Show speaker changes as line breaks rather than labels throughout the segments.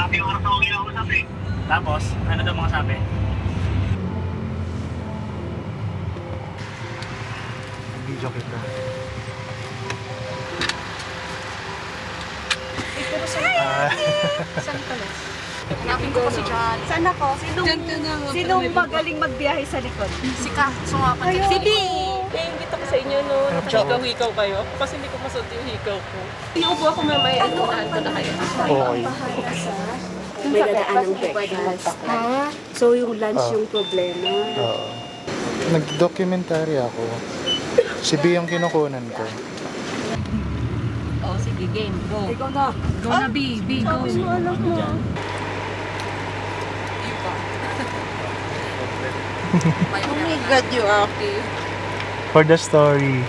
Pati oras na uwi ako sabi.
Tapos, ano daw mga sabi?
Video kita.
Pero saan pala? Hanapin ko si John.
Saan ako? Sinong magaling magbiyahe sa likod?
Si Ka, sumapan si B!
Iingit ako sa inyo no. Hikaw-hikaw kayo. Kasi hindi ko masuot yung hikaw ko. Iubo ako mamaya. Inunahan ko na kayo.
Okay.
May dadaan ng breakfast. Ha? So yung lunch yung problema.
Oo. Nag-documentary ako. Si B yung kinukunan ko.
Oh, sige, game. Go.
Ikaw na.
Go na, B. B, go.
Sabi mo alam mo.
Oh my God, you Aki.
For the story.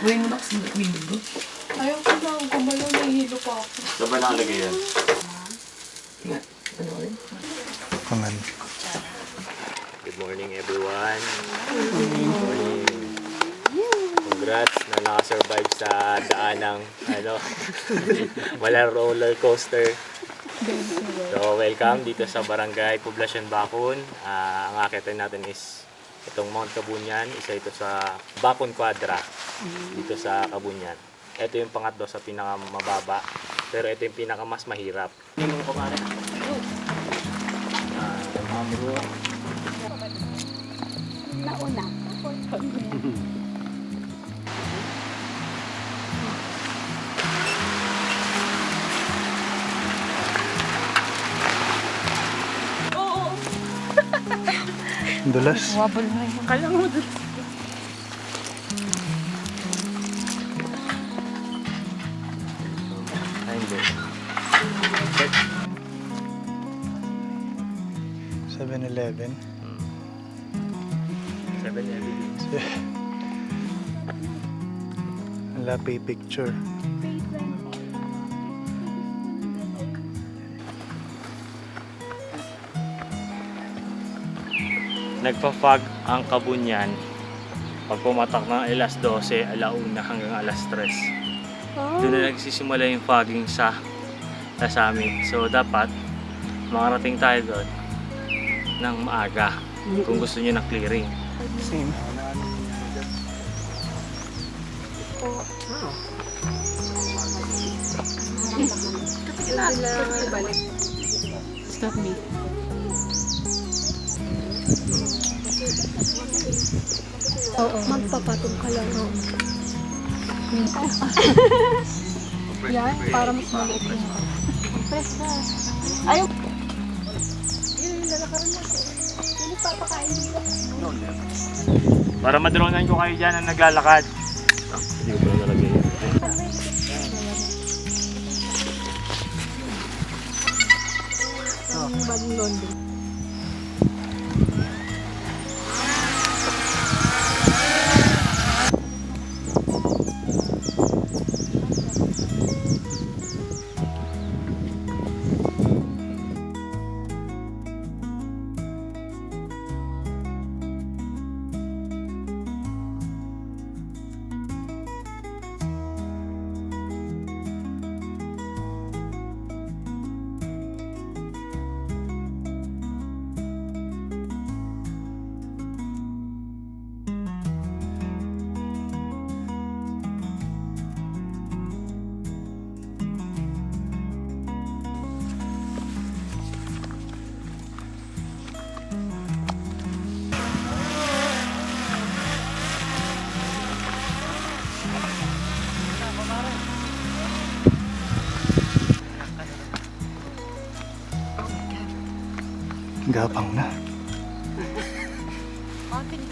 Gawin mo na kasi window.
Ayaw ko na. Gumalaw na hilo pa ako.
Saan ba nakalagay yan?
Pangan.
Good morning everyone. Good morning. Congrats na nakasurvive sa daanang walang roller coaster. So welcome dito sa Barangay Poblacion Bacon. Ang akitin natin is itong Mount Kabunyan. Isa ito sa Bacon Quadra dito sa Kabunyan. Ito yung pangatlo sa pinakamababa. Pero ito yung pinakamas mahirap. Yung mga kumare.
Nauna.
Dulas.
Wabal na yun. Kala mo doon.
Ay, hindi.
7-Eleven.
7-Eleven.
Wala pay picture.
Nagpa-fog ang Kabunyan pag pumatak ng alas 12, alauna hanggang alas 3. Doon na nagsisimula yung fogging sa amin. So dapat makarating tayo doon ng maaga kung gusto niyo ng clearing.
Same.
Stop me. Oo.
Magpapatong ka lang.
Yan, para mas maliit yung press na.
Ayaw.
Para madronan ko kayo dyan ang naglalakad. Hindi ko pala nalagay yan.
Ang bagong
Gapang na.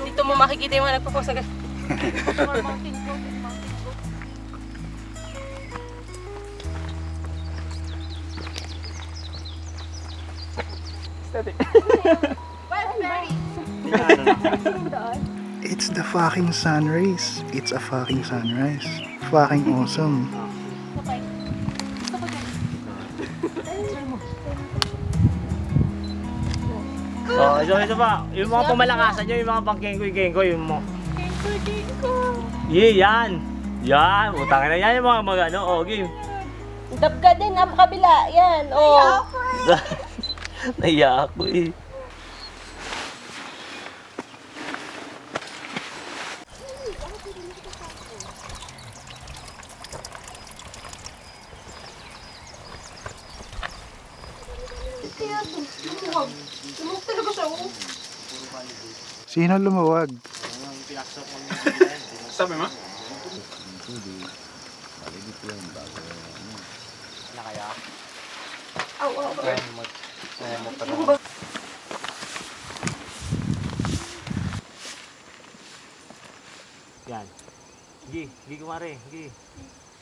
Dito mo makikita yung mga nagpo-post agad.
It's the fucking sunrise. It's a fucking sunrise. Fucking awesome.
Oh, ito pa. Yung mga pamalakasan nyo, yung mga pang-kengkoy-kengkoy, yung mga... Yan! Yan! Utangin na yan yung mga ano, game.
Dabga din, napakabila. Yan, oh.
Naiya ako eh.
Sino lumawag?
Sabi mo?
Na kaya? Yan. Gi kumare, gi.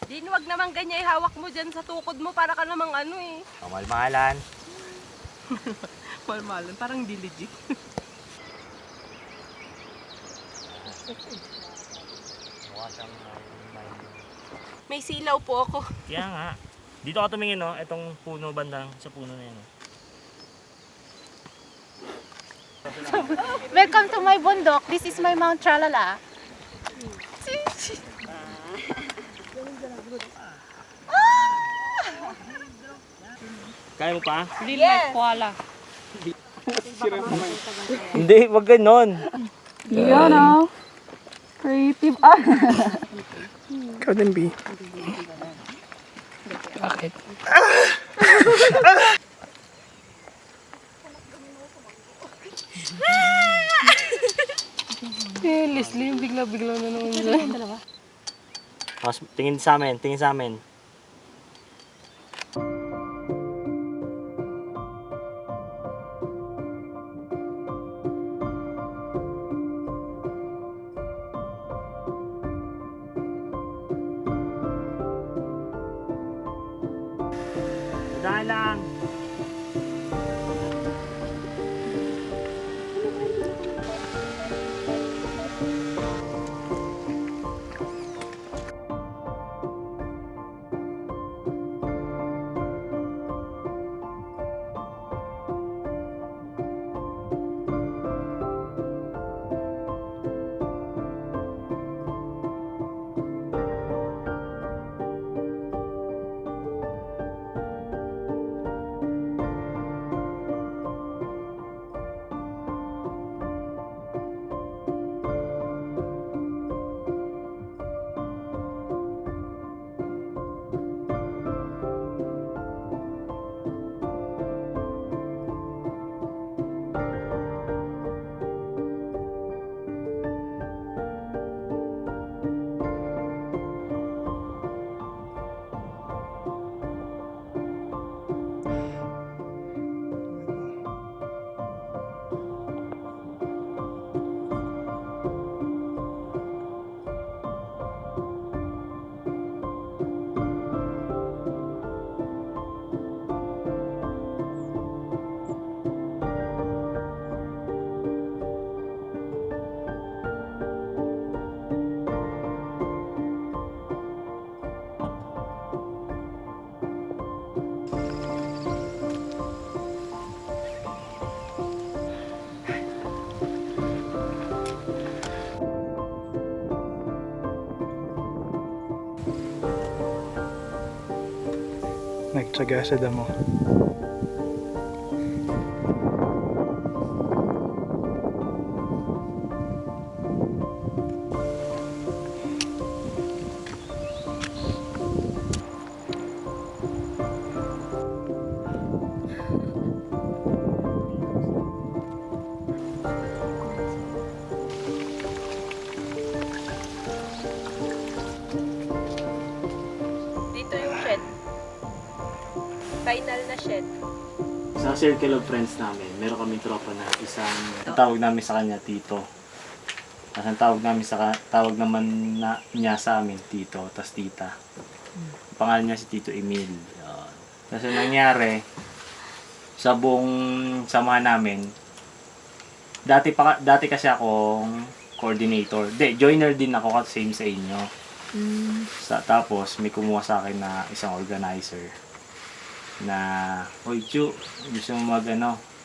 Din, wag naman ganyan ihawak mo dyan sa tukod mo para ka namang ano eh.
Kamal-mahalan.
Malmalan, parang diligit.
Mukha siyang
May silaw po ako.
Kaya nga. Dito ka tumingin, no? Itong puno bandang sa puno na yan. No?
Welcome to my bundok. This is my Mount Tralala.
Kaya mo pa?
Yes!
Hindi, wag ganon.
Yun o. Creative.
Ikaw din, B.
Leslie, yung bigla-bigla na naman yun.
Tapos, tingin sa amin, tingin sa amin. Dahan lang.
Nagtsaga sa damo.
Dito yung shed. Final na shed.
Sa circle of friends namin, meron kaming tropa na isang tawag namin sa kanya Tito. Tapos ang tawag naman niya sa amin Tito, tas Tita. Pangalan niya si Tito Emil. Kasi nangyari, sa buong samahan namin, dati kasi akong coordinator. Joiner din ako kasi same sa inyo. Tapos may kumuha sa akin na isang organizer na, "Hoy Chu, gusto mo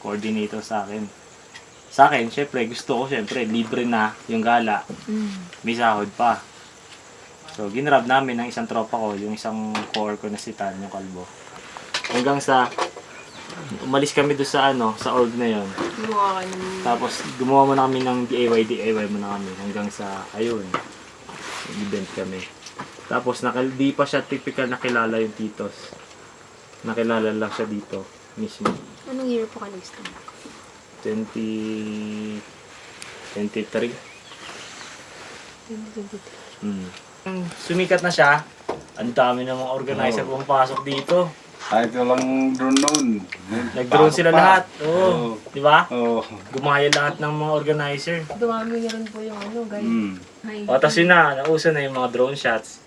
coordinator sa akin." Sa akin, syempre, gusto ko libre na yung gala. May sahod pa. So, ginrab namin ng isang tropa ko, yung isang core ko na si Tan, yung kalbo. Hanggang sa, umalis kami doon sa org na yon.
Gumawa ka ng...
Tapos, gumawa muna kami ng DIY muna kami. Hanggang sa, ayun, event kami. Tapos, di pa siya typical nakilala yung Titos. Nakilala lang siya dito, mismo.
Anong year po ka nag-start?
2023.
2023.
Sumikat na siya. Ang dami ng mga organizer pumapasok dito.
Kahit walang drone noon.
Nag-drone sila lahat. Oo. Di ba?
Oo.
Gumaya lahat ng mga organizer.
Dumami na rin po yung guys.
O, tapos yun na. Nauso na yung mga drone shots.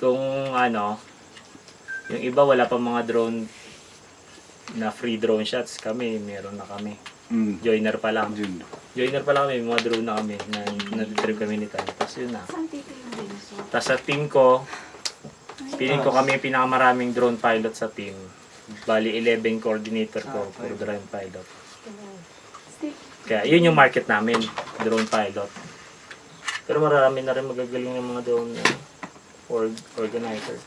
Kung yung iba wala pa mga drone na free drone shots. Kami, meron na kami. Joiner pa lang. Joiner pa lang kami, mga drone na kami. Na-trip kami ni Tan. Tapos yun na. Tapos sa team ko, feeling ko kami yung pinakamaraming drone pilot sa team. Bali, 11 coordinator ko, puro drone pilot. Kaya yun yung market namin, drone pilot. Pero marami na rin magagaling ng mga drone organizer.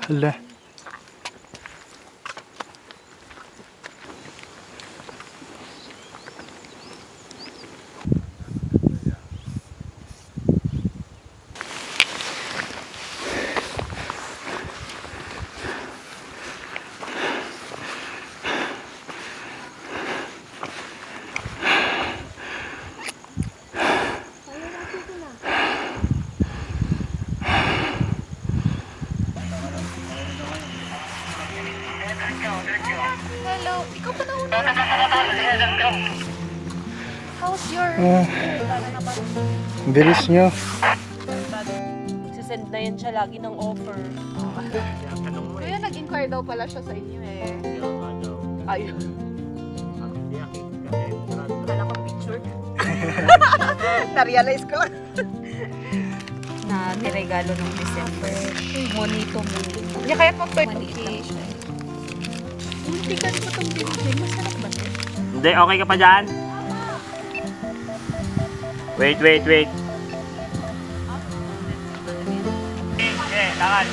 Hala.
Hello, ikaw pa na una. How's your...
Bilis nyo.
Sisend na yan siya lagi ng offer.
Kuya, nag-inquire daw pala siya sa inyo eh.
Ayun. Wala kang picture. Na-realize ko lang.
Na niregalo ng December. Monito mo.
Hindi kaya mag-birthday.
Hindi ka rin itong binigay. Masarap ba ito?
Hindi, okay ka pa dyan? Wait. Okay, lakad.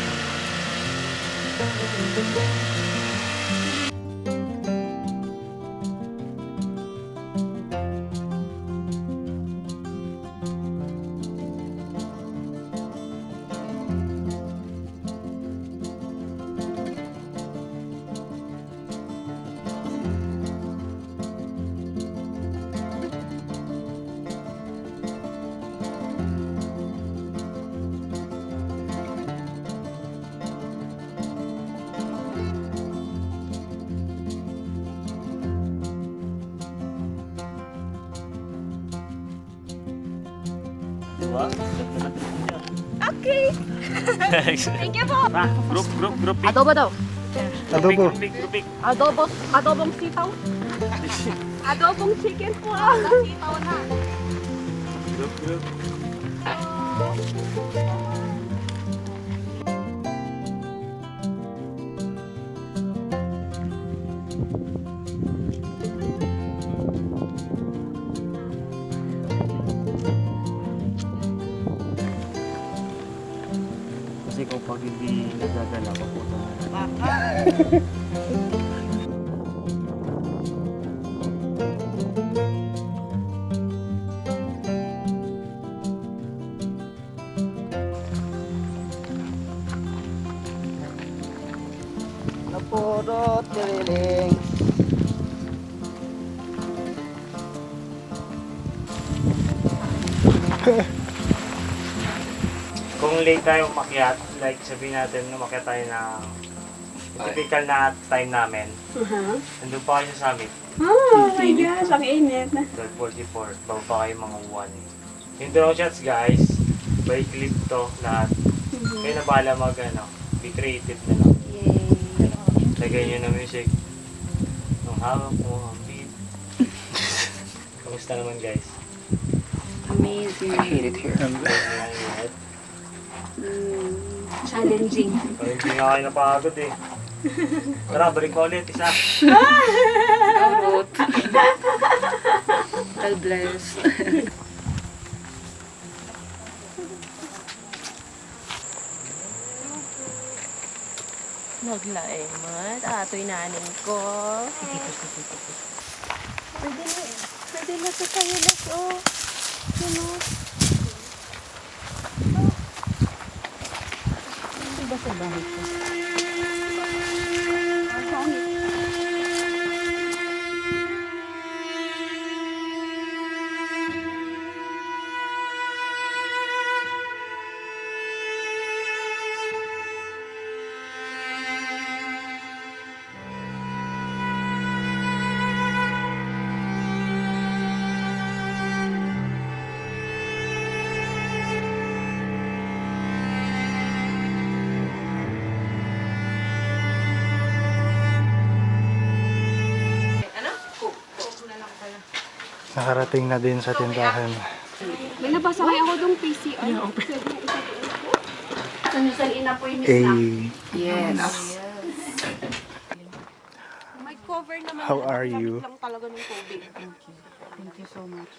Diba?
Okay. Thank you po.
Group.
Adobo daw.
Adobo.
Grouping.
Adobong sitaw. Adobong chicken po. Sitaw na.
Group. Kasi kung pag hindi nagagala, paputo na.
Puro
Dudot, tiriling.
Kung late tayo umakyat, like sabihin natin umakyat tayo ng typical na time namin, nandun pa kayo sa summit,
Oh my gosh, ang init.
12:44, bago pa kayo mga 1. Yung drone shots guys, by clip to lahat. Kayo na bahala mag be creative na lang. Lagay nyo na music. Ang hawak mo, ang beat. Kamusta naman guys?
Amazing.
I hate it here.
Challenging.
Parang hindi nga kayo napagod eh. Tara, balik ko ulit, isa.
Out. God bless.
Naglaemot. Ato'y nanin ko. Pwede na sa kahilas, oh. Sino? Diba sa bahay ko?
Nakarating na din sa tindahan.
May nabasa kayo ako dong PCR.
Sanusal na po yung
Yes.
May cover naman.
How are you?
Lang talaga ng COVID.
Thank you so much.